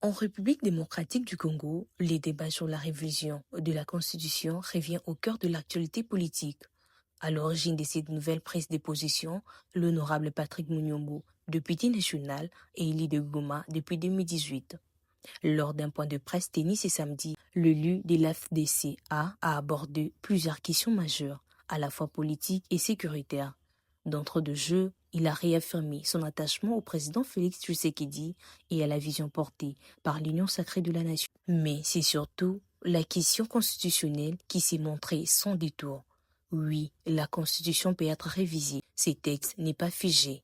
En République démocratique du Congo, les débats sur la révision de la Constitution reviennent au cœur de l'actualité politique. À l'origine de cette nouvelle prise de position, l'honorable Patrick Munyombo, député national, et élu de Goma depuis 2018. Lors d'un point de presse tenu ce samedi, l'élu de l'AFDC a abordé plusieurs questions majeures, à la fois politiques et sécuritaires. D'entre deux jeux, il a réaffirmé son attachement au président Félix Tshisekedi et à la vision portée par l'Union sacrée de la nation. Mais c'est surtout la question constitutionnelle qui s'est montrée sans détour. Oui, la Constitution peut être révisée. Ces textes n'est pas figé.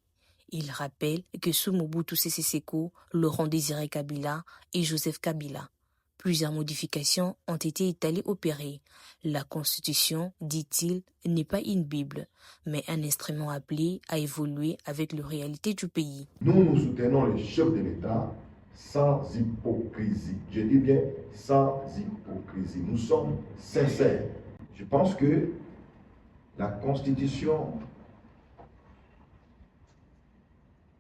Il rappelle que sous Mobutu Sese Seko, Laurent Désiré Kabila et Joseph Kabila, plusieurs modifications ont été étalées opérées. La Constitution, dit-il, n'est pas une Bible, mais un instrument appelé à évoluer avec les réalités du pays. Nous soutenons le chef de l'État sans hypocrisie. Je dis bien sans hypocrisie. Nous sommes sincères. Je pense que la Constitution,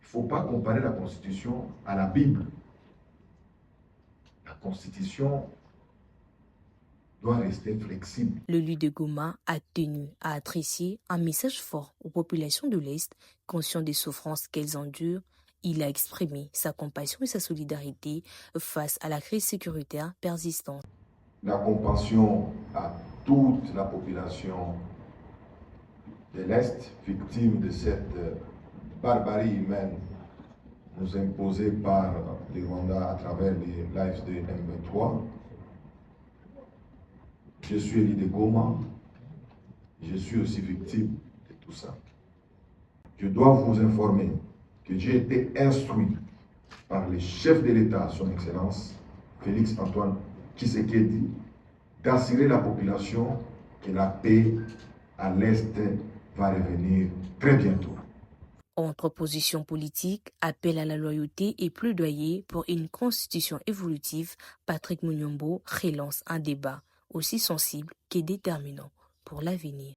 il ne faut pas comparer la Constitution à la Bible. La Constitution doit rester flexible. L'élu de Goma a tenu à adresser un message fort aux populations de l'Est, conscientes des souffrances qu'elles endurent. Il a exprimé sa compassion et sa solidarité face à la crise sécuritaire persistante. La compassion à toute la population de l'Est, victime de cette barbarie humaine nous imposée par les Rwandais à travers l'AFD M23. Je suis élu de Goma, je suis aussi victime de tout ça. Je dois vous informer que j'ai été instruit par le chef de l'État, son Excellence, Félix Antoine Tshisekedi, d'assurer la population que la paix à l'Est va revenir très bientôt. Entre positions politiques, appel à la loyauté et plaidoyer pour une constitution évolutive, Patrick Munyombo relance un débat aussi sensible que déterminant pour l'avenir.